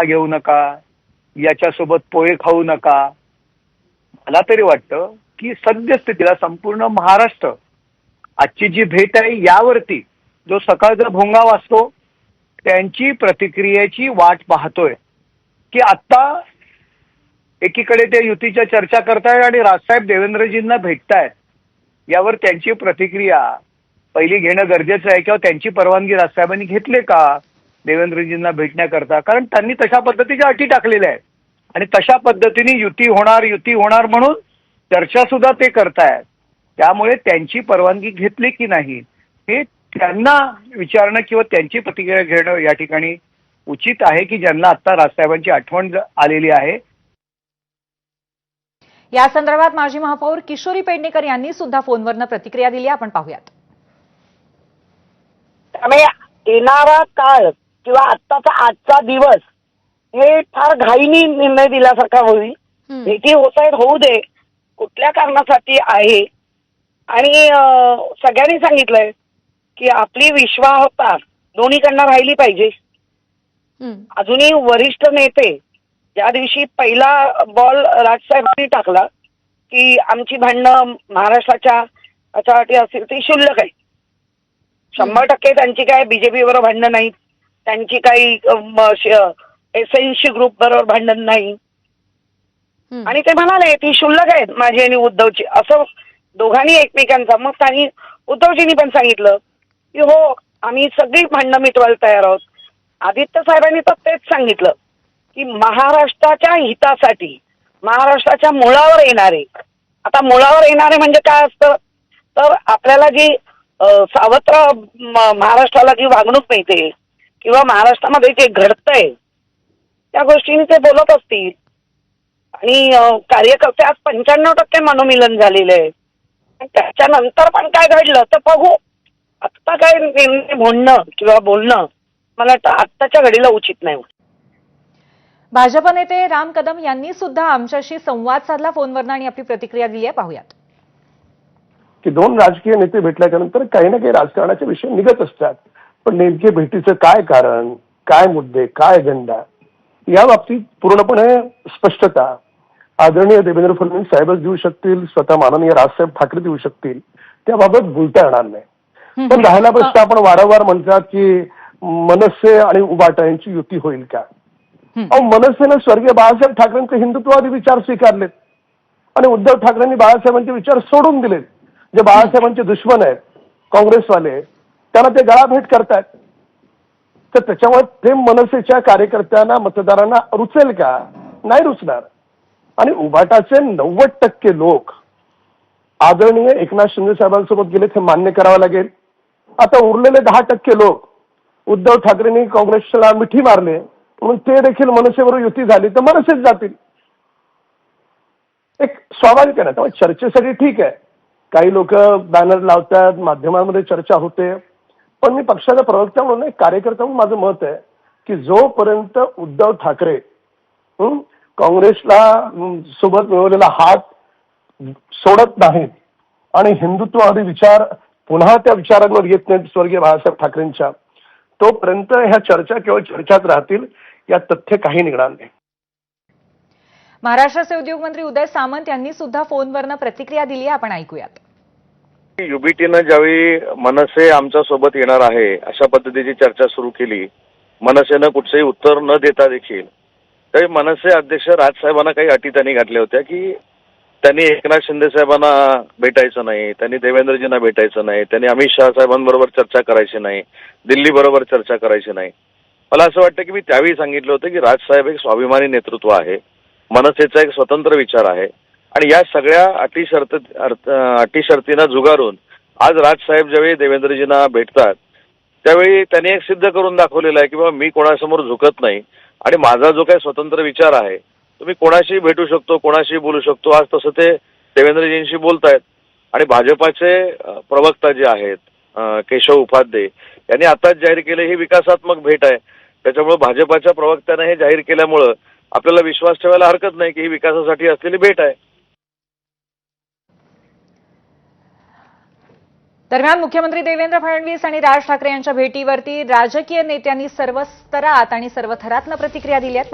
चहा घेऊ नका, याच्यासोबत पोहे खाऊ नका. मला तरी वाटतं की सद्यस्थितीला संपूर्ण महाराष्ट्र आजची जी भेट आहे यावरती जो सकाळचा भोंगा वाजतो त्यांची प्रतिक्रियेची वाट पाहतोय की आता एकीकडे ते युतीच्या चर्चा करतायत आणि राजसाहेब देवेंद्रजींना भेटतायत. यावर त्यांची प्रतिक्रिया पहिली घेणं गरजेचं आहे किंवा त्यांची परवानगी राजसाहेबांनी घेतली का देवेंद्रजींना भेटण्याकरता, कारण त्यांनी तशा पद्धतीच्या अटी टाकलेल्या आहेत आणि तशा पद्धतीने युती होणार म्हणून चर्चा सुद्धा ते करतायत. त्यामुळे त्यांची परवानगी घेतली की नाही हे त्यांना विचारणं किंवा त्यांची प्रतिक्रिया घेणं या ठिकाणी उचित आहे की ज्यांना आता राजसाहेबांची आठवण आलेली आहे. या संदर्भात माजी महापौर किशोरी पेडणेकर यांनी सुद्धा फोनवरनं प्रतिक्रिया दिली. आपण पाहूयात. त्यामुळे येणारा काळ किंवा आजचा दिवस हे फार घाईनी निर्णय दिल्यासारखा होईल. भेटी होत आहेत, होऊ दे, कुठल्या कारणासाठी आहे. आणि सगळ्यांनी सांगितलंय की आपली विश्वासता दोन्हीकडनं राहिली पाहिजे. अजूनही वरिष्ठ नेते ज्या दिवशी पहिला बॉल राजसाहेबांनी टाकला की आमची भांडणं महाराष्ट्राच्या याच्यासाठी असतील ती क्षुल्लक आहे. 100% त्यांची काय बीजेपी बरोबर भांडणं नाहीत, त्यांची काही एसएनसी ग्रुप बरोबर भांडण नाही. आणि ते म्हणाले ती क्षुल्लक आहेत माझी आणि उद्धवची, असं दोघांनी एकमेकांचा. मग त्यांनी उद्धवजींनी पण सांगितलं की हो आम्ही सगळी भांडणं मिटवायला तयार आहोत. आदित्य साहेबांनी तर तेच सांगितलं की महाराष्ट्राच्या हितासाठी महाराष्ट्राच्या मुळावर येणारे, आता मुळावर येणारे म्हणजे काय असतं तर आपल्याला जी सावत्र महाराष्ट्राला जी वागणूक मिळते किंवा महाराष्ट्रामध्ये जे घडतंय त्या गोष्टींनी ते बोलत असतील. आणि कार्यकर्ते आज 95% मनोमिलन झालेलं आहे. त्याच्यानंतर पण काय घडलं तर बघू. आत्ता काय निर्णय म्हणणं किंवा बोलणं मला वाटतं आत्ताच्या घडीला उचित नाही. भाजप नेते राम कदम यांनी सुद्धा आमच्याशी संवाद साधला फोनवरनं आणि आपली प्रतिक्रिया दिली आहे. पाहूयात. की दोन राजकीय नेते भेटल्याच्या नंतर काही ना काही राजकारणाचे विषय निघत असतात, पण नेमके भेटीचं काय कारण, काय मुद्दे, काय अजेंडा या बाबतीत पूर्णपणे स्पष्टता आदरणीय देवेंद्र फडणवीस साहेबच देऊ शकतील, स्वतः माननीय राजसाहेब ठाकरे देऊ शकतील, त्याबाबत बोलता येणार नाही. पण राहायला प्रश्न आपण वारंवार म्हणतात की मनसे आणि उबाटा यांची युती होईल का. मनसेनं स्वर्गीय बाळासाहेब ठाकरेंचे हिंदुत्ववादी विचार स्वीकारलेत आणि उद्धव ठाकरेंनी बाळासाहेबांचे विचार सोडून दिलेत. जे बाळासाहेबांचे दुश्मन आहेत काँग्रेसवाले त्यांना ते गळाभेट करतायत. तर त्याच्यामुळे ते मनसेच्या कार्यकर्त्यांना मतदारांना रुचेल का, नाही रुचणार. आणि उबाटाचे 90% लोक आदरणीय एकनाथ शिंदे साहेबांसोबत गेलेत हे मान्य करावं लागेल. आता उरलेले 10% लोक उद्धव ठाकरेंनी काँग्रेसला मिठी मारले म्हणून ते देखील मनसेबरोबर युती झाली तर मनसेच जातील. एक स्वाभाविक आहे ना. त्यामुळे चर्चेसाठी ठीक आहे, काही लोक बॅनर लावतात, माध्यमांमध्ये चर्चा होते, पण मी पक्षाचा प्रवक्ता म्हणून एक कार्यकर्ता म्हणून माझं मत आहे की जोपर्यंत उद्धव ठाकरे काँग्रेसला सोबत मिळवलेला हात सोडत नाहीत आणि हिंदुत्ववादी विचार पुन्हा त्या विचारांवर येत नाहीत स्वर्गीय बाळासाहेब ठाकरेंच्या, तोपर्यंत ह्या चर्चा केवळ चर्चाच राहतील, या तथ्य काही निघणार नाही. महाराष्ट्राचे उद्योगमंत्री उदय सामंत यांनी सुद्धा फोनवरनं प्रतिक्रिया दिली आहे. आपण ऐकूयात. युबीटीनं ज्यावेळी मनसे आमच्या सोबत येणार आहे अशा पद्धतीची चर्चा सुरू केली, मनसेनं कुठचंही उत्तर न देता देखील त्यावेळी मनसे अध्यक्ष राजसाहेबांना काही अटी त्यांनी घातल्या होत्या की त्यांनी एकनाथ शिंदे साहेबांना भेटायचं नाही, त्यांनी देवेंद्रजींना भेटायचं नाही, त्यांनी अमित शहा साहेबांबरोबर चर्चा करायची नाही, दिल्ली बरोबर चर्चा करायची नाही. मला असं वाटतं की मी त्यावेळी सांगितलं होतं की राजसाहेब एक स्वाभिमानी नेतृत्व आहे, मनसेचा एक स्वतंत्र विचार आहे आणि या सगळ्या अटी शर्तींना झुगारून आज राजसाहेब ज्यावेळी देवेंद्रजींना भेटतात त्यावेळी त्यांनी एक सिद्ध करून दाखवलेलं आहे की बाबा मी कोणासमोर झुकत नाही आणि माझा जो काही स्वतंत्र विचार आहे तुम्ही कोणाशी भेटू शकतो, कोणाशी बोलू शकतो. आज तसं ते देवेंद्रजींशी बोलतायत. आणि भाजपाचे प्रवक्ता जे आहेत केशव उपाध्ये यांनी आताच जाहीर केले ही विकासात्मक भेट आहे. त्याच्यामुळे भाजपाच्या प्रवक्त्याने हे जाहीर केल्यामुळं आपल्याला विश्वास ठेवायला हरकत नाही की ही विकासासाठी असलेली भेट आहे. दरम्यान मुख्यमंत्री देवेंद्र फडणवीस आणि राज ठाकरे यांच्या भेटीवरती राजकीय नेत्यांनी सर्व स्तरात आणि सर्व थरातनं प्रतिक्रिया दिल्यात.